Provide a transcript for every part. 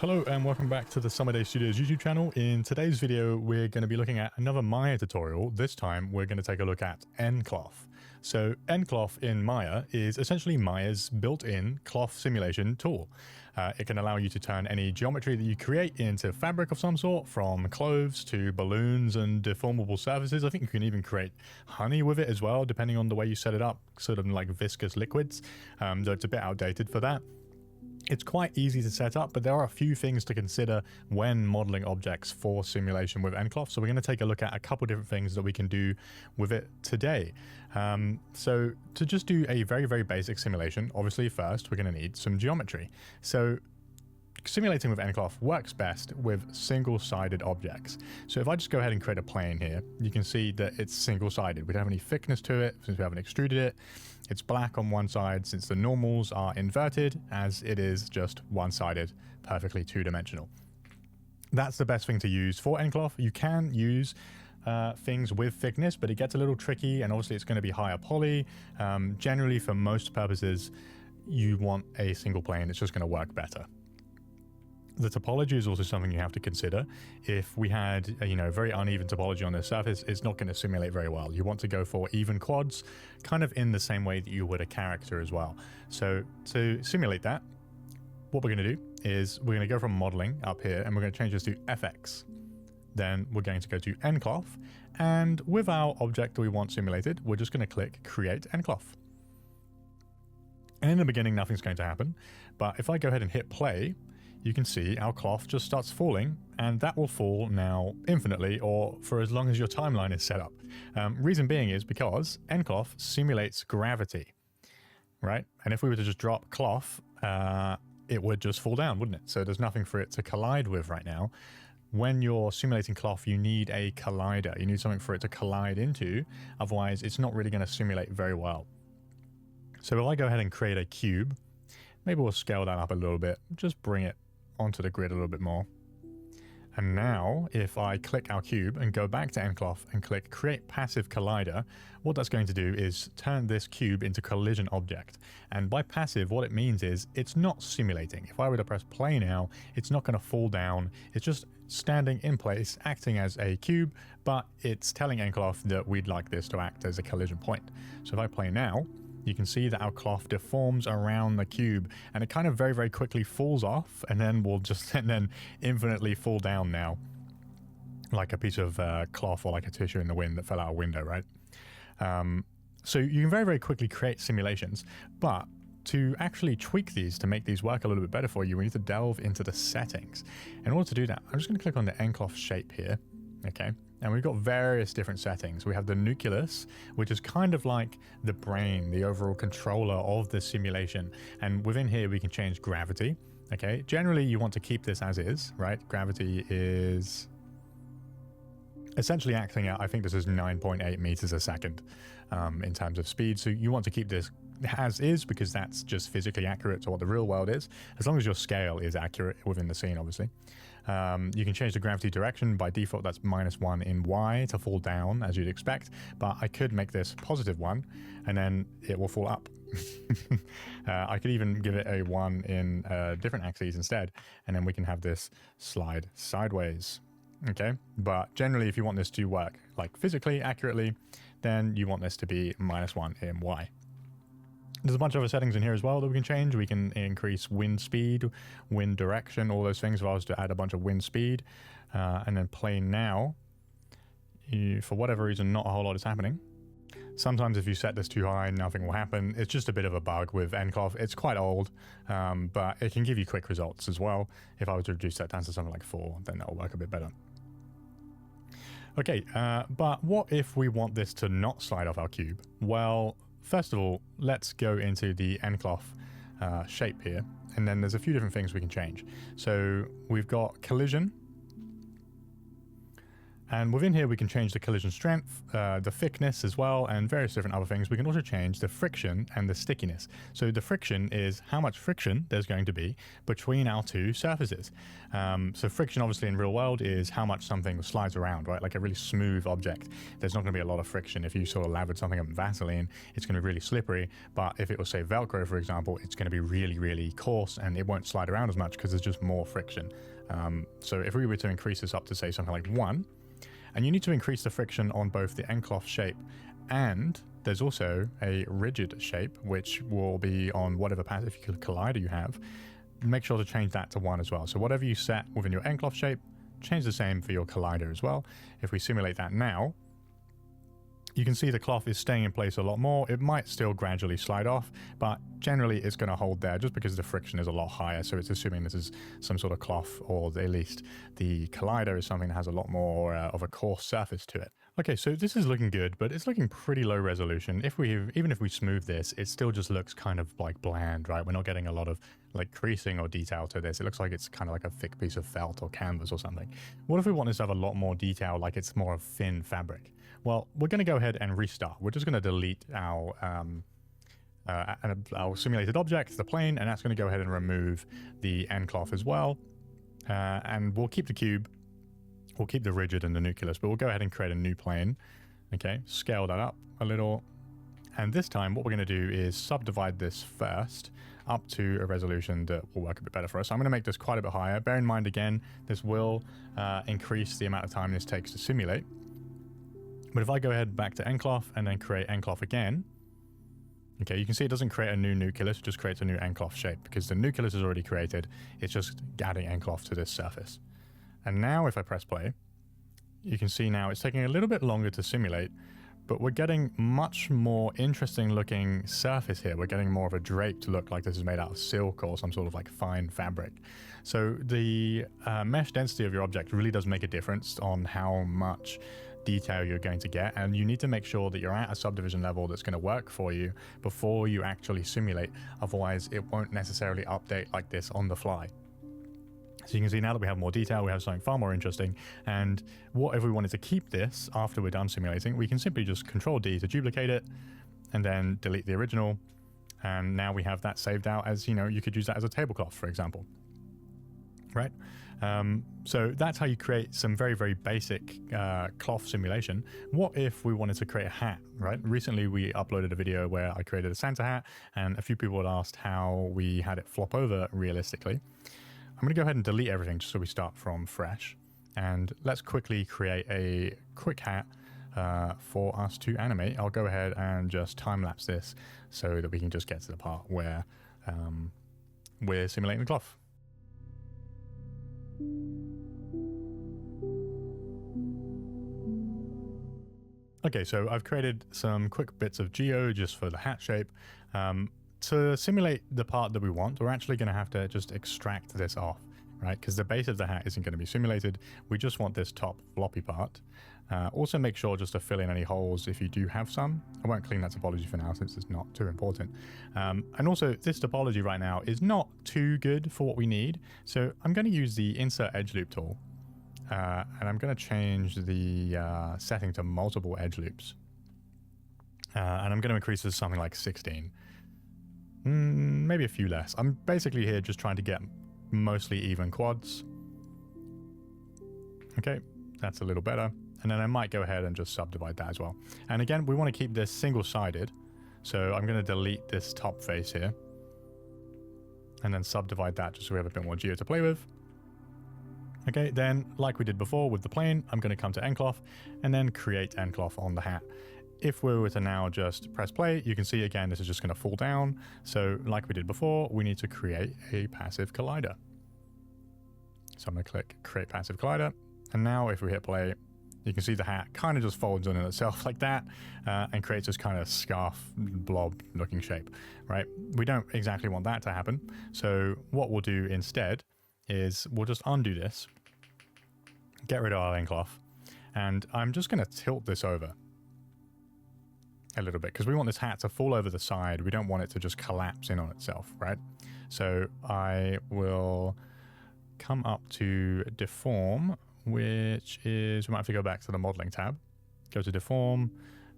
Hello and welcome back to the Summer Day Studios YouTube channel. In today's video, we're going to be looking at another Maya tutorial. This time, we're going to take a look at nCloth. So nCloth in Maya is essentially Maya's built-in cloth simulation tool. It can allow you to turn any geometry that you create into fabric of some sort, from clothes to balloons and deformable surfaces. I think you can even create honey with it as well, depending on the way you set it up, sort of like viscous liquids, though it's a bit outdated for that. It's quite easy to set up, but there are a few things to consider when modeling objects for simulation with nCloth. So we're going to take a look at a couple different things that we can do with it today. So to just do a very, very basic simulation, obviously first we're going to need some geometry. So simulating with nCloth works best with single-sided objects. So if I just go ahead and create a plane here, you can see that it's single-sided. We don't have any thickness to it since we haven't extruded it. It's black on one side since the normals are inverted, as it is just one-sided, perfectly two-dimensional. That's the best thing to use for nCloth. You can use things with thickness, but it gets a little tricky, and obviously it's going to be higher poly. Generally, for most purposes, you want a single plane. It's just going to work better. The topology is also something you have to consider. If we had very uneven topology on the surface, it's not going to simulate very well. You want to go for even quads, kind of in the same way that you would a character as well. So to simulate that, what we're going to do is we're going to go from modeling up here, and we're going to change this to FX. Then we're going to go to nCloth, and with our object that we want simulated, we're just going to click Create nCloth. And in the beginning, nothing's going to happen. But if I go ahead and hit play, you can see our cloth just starts falling, and that will fall now infinitely, or for as long as your timeline is set up. Reason being is because nCloth simulates gravity, right? And if we were to just drop cloth, it would just fall down, wouldn't it? So there's nothing for it to collide with right now. When you're simulating cloth, you need a collider. You need something for it to collide into, otherwise it's not really going to simulate very well. So if I go ahead and create a cube, maybe we'll scale that up a little bit, just bring it onto the grid a little bit more. And now if I click our cube and go back to nCloth and click Create Passive Collider, what that's going to do is turn this cube into collision object. And by passive, what it means is it's not simulating. If I were to press play now, it's not going to fall down. It's just standing in place, acting as a cube, but it's telling nCloth that we'd like this to act as a collision point. So if I play now, you can see that our cloth deforms around the cube, and it kind of very, very quickly falls off, and then will just infinitely fall down now, like a piece of cloth or like a tissue in the wind that fell out a window, right? So you can very, very quickly create simulations, but to actually tweak these to make these work a little bit better for you, we need to delve into the settings. In order to do that, I'm just going to click on the nCloth shape here, okay? And we've got various different settings. We have the nucleus, which is kind of like the brain, the overall controller of the simulation. And within here, we can change gravity. Okay, generally you want to keep this as is, right? Gravity is essentially acting at, I think this is 9.8 meters a second in terms of speed. So you want to keep this as is, because that's just physically accurate to what the real world is, as long as your scale is accurate within the scene, obviously. You can change the gravity direction. By default, that's -1 in Y to fall down, as you'd expect, but I could make this +1, and then it will fall up. I could even give it a 1 in different axes instead, and then we can have this slide sideways. Okay, but generally, if you want this to work like physically accurately, then you want this to be -1 in Y. There's a bunch of other settings in here as well that we can change. We can increase wind speed, wind direction, all those things. If I was to add a bunch of wind speed and then play now, for whatever reason, not a whole lot is happening. Sometimes if you set this too high, nothing will happen. It's just a bit of a bug with nCloth. It's quite old, but it can give you quick results as well. If I was to reduce that down to something like 4, then that'll work a bit better. Okay, but what if we want this to not slide off our cube? Well, first of all, let's go into the nCloth shape here, and then there's a few different things we can change. So we've got collision, And within here, we can change the collision strength, the thickness as well, and various different other things. We can also change the friction and the stickiness. So the friction is how much friction there's going to be between our two surfaces. So friction, obviously, in real world is how much something slides around, right? Like a really smooth object. There's not going to be a lot of friction. If you sort of lathered something up in Vaseline, it's going to be really slippery. But if it was, say, Velcro, for example, it's going to be really, really coarse, and it won't slide around as much because there's just more friction. So if we were to increase this up to, say, something like 1, and you need to increase the friction on both the nCloth shape, and there's also a rigid shape, which will be on whatever passive collider you have. Make sure to change that to 1 as well. So whatever you set within your nCloth shape, change the same for your collider as well. If we simulate that now, you can see the cloth is staying in place a lot more. It might still gradually slide off, but generally it's going to hold there just because the friction is a lot higher. So it's assuming this is some sort of cloth, or at least the collider is something that has a lot more of a coarse surface to it. Okay, so this is looking good, but it's looking pretty low resolution. Even if we smooth this, it still just looks kind of like bland, right? We're not getting a lot of like creasing or detail to this. It looks like it's kind of like a thick piece of felt or canvas or something. What if we want this to have a lot more detail, like it's more of thin fabric? Well, we're going to go ahead and restart. We're just going to delete our simulated object, the plane, and that's going to go ahead and remove the nCloth as well. And we'll keep the cube. We'll keep the rigid and the nucleus, but we'll go ahead and create a new plane. Okay, scale that up a little. And this time, what we're going to do is subdivide this first up to a resolution that will work a bit better for us. So I'm going to make this quite a bit higher. Bear in mind, again, this will increase the amount of time this takes to simulate. But if I go ahead back to nCloth and then create nCloth again, okay, you can see it doesn't create a new nucleus, it just creates a new nCloth shape because the nucleus is already created. It's just adding nCloth to this surface. And now if I press play, you can see now it's taking a little bit longer to simulate, but we're getting much more interesting looking surface here. We're getting more of a draped look, like this is made out of silk or some sort of like fine fabric. So the mesh density of your object really does make a difference on how much detail you're going to get, and you need to make sure that you're at a subdivision level that's going to work for you before you actually simulate. Otherwise, it won't necessarily update like this on the fly. So you can see now that we have more detail, we have something far more interesting. And what if we wanted to keep this after we're done simulating? We can simply just Control D to duplicate it and then delete the original. And now we have that saved out as, you know, you could use that as a tablecloth, for example. Right? So that's how you create some very, very basic cloth simulation. What if we wanted to create a hat, right? Recently, we uploaded a video where I created a Santa hat, and a few people had asked how we had it flop over realistically. I'm going to go ahead and delete everything just so we start from fresh. And let's quickly create a quick hat for us to animate. I'll go ahead and just time-lapse this so that we can just get to the part where we're simulating the cloth. Okay, so I've created some quick bits of geo just for the hat shape. To simulate the part that we want, we're actually going to have to just extract this off, right? Because the base of the hat isn't going to be simulated. We just want this top floppy part. Also make sure just to fill in any holes if you do have some. I won't clean that topology for now since it's not too important. And also this topology right now is not too good for what we need. So I'm going to use the Insert Edge Loop tool. And I'm going to change the setting to multiple edge loops. And I'm going to increase this to something like 16. Maybe a few less. I'm basically here just trying to get mostly even quads. Okay, that's a little better. And then I might go ahead and just subdivide that as well. And again, we want to keep this single-sided. So I'm going to delete this top face here. And then subdivide that just so we have a bit more geo to play with. Okay, then like we did before with the plane, I'm going to come to nCloth and then create nCloth on the hat. If we were to now just press play, you can see again, this is just going to fall down. So like we did before, we need to create a passive collider. So I'm going to click create passive collider. And now if we hit play, you can see the hat kind of just folds in itself like that and creates this kind of scarf blob looking shape, right? We don't exactly want that to happen. So what we'll do instead is we'll just undo this, get rid of our nCloth, and I'm just going to tilt this over a little bit because we want this hat to fall over the side. We don't want it to just collapse in on itself, right? So I will come up to deform which is, we might have to go back to the modeling tab, go to deform,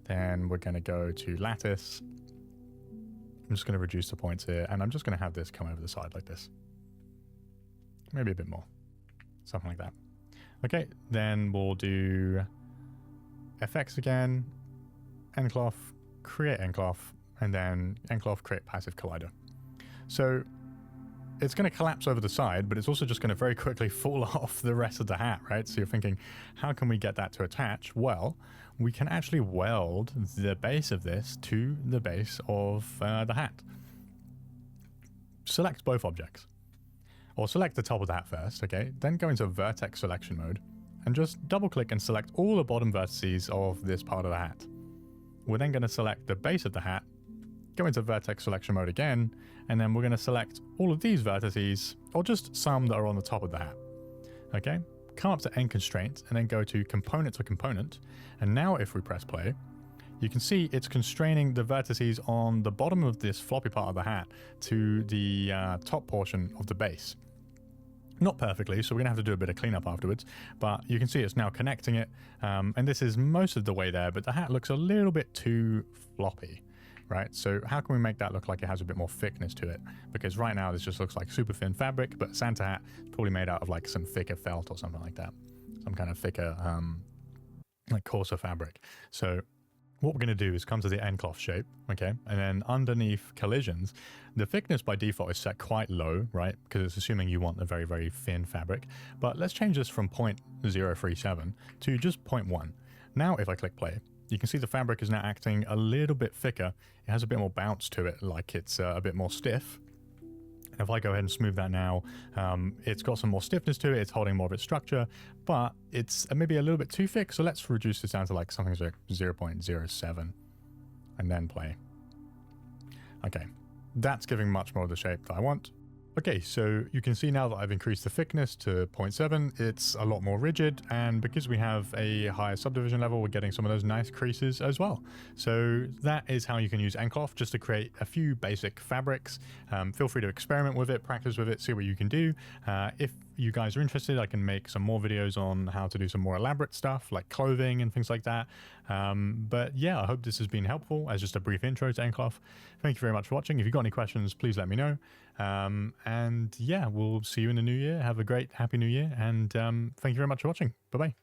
then we're going to go to lattice. I'm just going to reduce the points here, and I'm just going to have this come over the side like this. Maybe a bit more, something like that. Okay, then we'll do FX again, nCloth, create nCloth, and then nCloth create passive collider. So it's going to collapse over the side, but it's also just going to very quickly fall off the rest of the hat, right? So you're thinking, how can we get that to attach? Well, we can actually weld the base of this to the base of the hat. Select both objects, or select the top of the hat first, okay? Then go into vertex selection mode and just double click and select all the bottom vertices of this part of the hat. We're then going to select the base of the hat, go into vertex selection mode again, and then we're going to select all of these vertices, or just some that are on the top of the hat. Okay, come up to end constraint and then go to component to component. And now if we press play, you can see it's constraining the vertices on the bottom of this floppy part of the hat to the top portion of the base. Not perfectly, so we're gonna have to do a bit of cleanup afterwards, but you can see it's now connecting it, and this is most of the way there, but the hat looks a little bit too floppy, right? So how can we make that look like it has a bit more thickness to it? Because right now this just looks like super thin fabric, but Santa hat is probably made out of like some thicker felt or something like that. Some kind of thicker, like coarser fabric. So what we're going to do is come to the nCloth shape, okay? And then underneath collisions, the thickness by default is set quite low, right? Because it's assuming you want a very, very thin fabric. But let's change this from 0.037 to just 0.1. Now, if I click play, you can see the fabric is now acting a little bit thicker. It has a bit more bounce to it, like it's a bit more stiff. And if I go ahead and smooth that now, it's got some more stiffness to it. It's holding more of its structure, but it's maybe a little bit too thick. So let's reduce this down to like something like 0.07 and then play. Okay, that's giving much more of the shape that I want. Okay, so you can see now that I've increased the thickness to 0.7, it's a lot more rigid, and because we have a higher subdivision level, we're getting some of those nice creases as well. So that is how you can use nCloth just to create a few basic fabrics. Feel free to experiment with it, practice with it, see what you can do. If you guys are interested, I can make some more videos on how to do some more elaborate stuff like clothing and things like that. But yeah, I hope this has been helpful as just a brief intro to nCloth. Thank you very much for watching. If you've got any questions, please let me know. And yeah, we'll see you in the new year. Have a great, happy new year. And thank you very much for watching. Bye-bye.